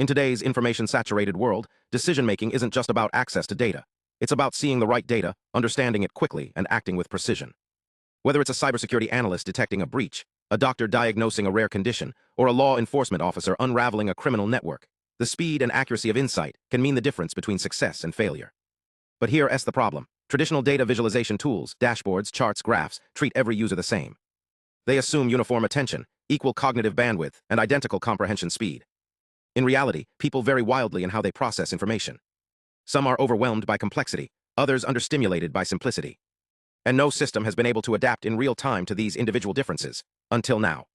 In today's information-saturated world, decision-making isn't just about access to data. It's about seeing the right data, understanding it quickly, and acting with precision. Whether it's a cybersecurity analyst detecting a breach, a doctor diagnosing a rare condition, or a law enforcement officer unraveling a criminal network, the speed and accuracy of insight can mean the difference between success and failure. But here's the problem. Traditional data visualization tools, dashboards, charts, graphs, treat every user the same. They assume uniform attention, equal cognitive bandwidth, and identical comprehension speed. In reality, people vary wildly in how they process information. Some are overwhelmed by complexity, others understimulated by simplicity. And no system has been able to adapt in real time to these individual differences, until now.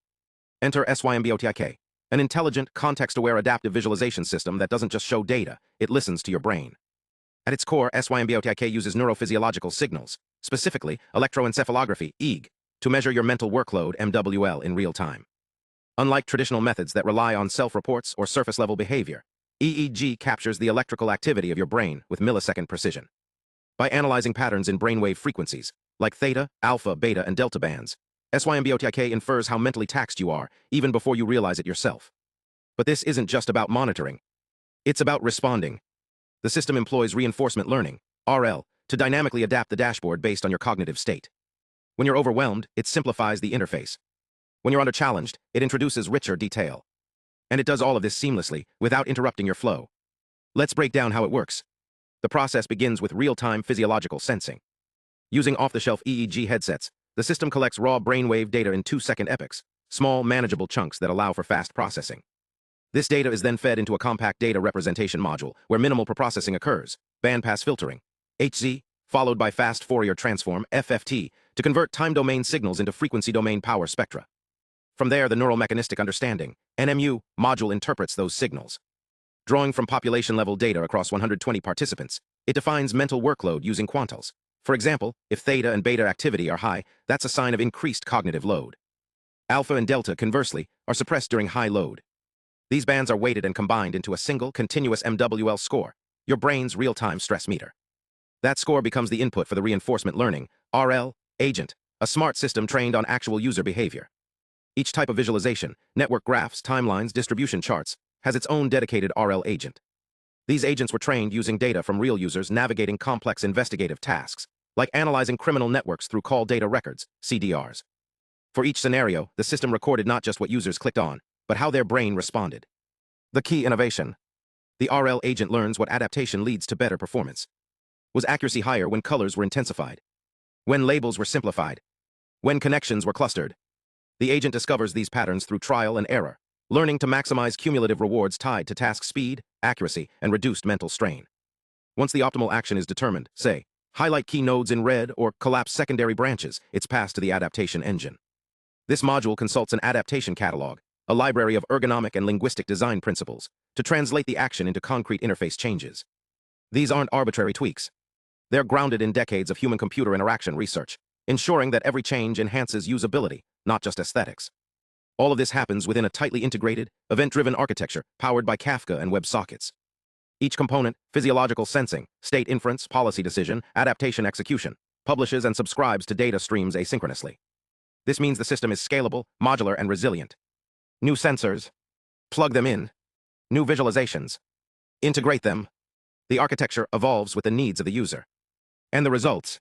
Enter SYMBIOTIK, an intelligent, context-aware adaptive visualization system that doesn't just show data, it listens to your brain. At its core, SYMBIOTIK uses neurophysiological signals, specifically electroencephalography, EEG, to measure your mental workload, MWL, in real time. Unlike traditional methods that rely on self-reports or surface-level behavior, EEG captures the electrical activity of your brain with millisecond precision. By analyzing patterns in brainwave frequencies, like theta, alpha, beta, and delta bands, SYMBIOTIK infers how mentally taxed you are, even before you realize it yourself. But this isn't just about monitoring. It's about responding. The system employs reinforcement learning, RL, to dynamically adapt the dashboard based on your cognitive state. When you're overwhelmed, it simplifies the interface. When you're under-challenged, it introduces richer detail. And it does all of this seamlessly, without interrupting your flow. Let's break down how it works. The process begins with real-time physiological sensing. Using off-the-shelf EEG headsets, the system collects raw brainwave data in 2-second epochs, small, manageable chunks that allow for fast processing. This data is then fed into a compact data representation module, where minimal preprocessing occurs, bandpass filtering, HZ, followed by fast Fourier transform, FFT, to convert time domain signals into frequency domain power spectra. From there, the Neural-Mechanistic Understanding, NMU, module interprets those signals. Drawing from population-level data across 120 participants, it defines mental workload using quantiles. For example, if theta and beta activity are high, that's a sign of increased cognitive load. Alpha and delta, conversely, are suppressed during high load. These bands are weighted and combined into a single, continuous MWL score, your brain's real-time stress meter. That score becomes the input for the reinforcement learning, RL, agent, a smart system trained on actual user behavior. Each type of visualization, network graphs, timelines, distribution charts, has its own dedicated RL agent. These agents were trained using data from real users navigating complex investigative tasks, like analyzing criminal networks through call data records, CDRs. For each scenario, the system recorded not just what users clicked on, but how their brain responded. The key innovation. The RL agent learns what adaptation leads to better performance. Was accuracy higher when colors were intensified? When labels were simplified? When connections were clustered? The agent discovers these patterns through trial and error, learning to maximize cumulative rewards tied to task speed, accuracy, and reduced mental strain. Once the optimal action is determined, say, highlight key nodes in red or collapse secondary branches, it's passed to the adaptation engine. This module consults an adaptation catalog, a library of ergonomic and linguistic design principles, to translate the action into concrete interface changes. These aren't arbitrary tweaks. They're grounded in decades of human-computer interaction research, ensuring that every change enhances usability, not just aesthetics. All of this happens within a tightly integrated, event-driven architecture powered by Kafka and WebSockets. Each component, physiological sensing, state inference, policy decision, adaptation execution, publishes and subscribes to data streams asynchronously. This means the system is scalable, modular, and resilient. New sensors, plug them in. New visualizations, integrate them. The architecture evolves with the needs of the user. And the results.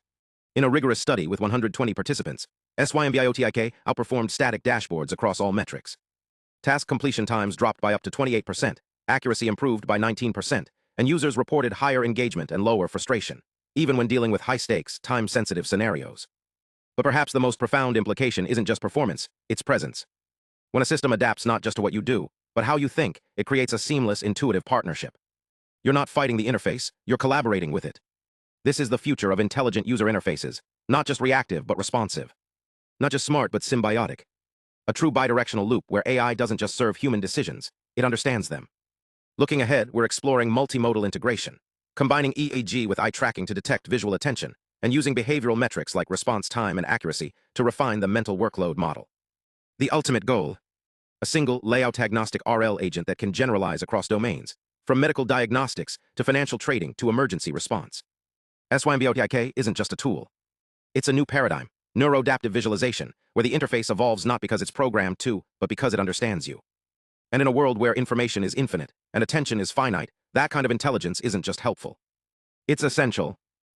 In a rigorous study with 120 participants, SYMBIOTIK outperformed static dashboards across all metrics. Task completion times dropped by up to 28%, accuracy improved by 19%, and users reported higher engagement and lower frustration, even when dealing with high-stakes, time-sensitive scenarios. But perhaps the most profound implication isn't just performance, it's presence. When a system adapts not just to what you do, but how you think, it creates a seamless, intuitive partnership. You're not fighting the interface, you're collaborating with it. This is the future of intelligent user interfaces, not just reactive but responsive. Not just smart but symbiotic. A true bidirectional loop where AI doesn't just serve human decisions, it understands them. Looking ahead, we're exploring multimodal integration, combining EEG with eye tracking to detect visual attention, and using behavioral metrics like response time and accuracy to refine the mental workload model. The ultimate goal: a single, layout-agnostic RL agent that can generalize across domains, from medical diagnostics to financial trading to emergency response. SYMBIOTIK isn't just a tool. It's a new paradigm, neuroadaptive visualization, where the interface evolves not because it's programmed to, but because it understands you. And in a world where information is infinite and attention is finite, that kind of intelligence isn't just helpful. It's essential.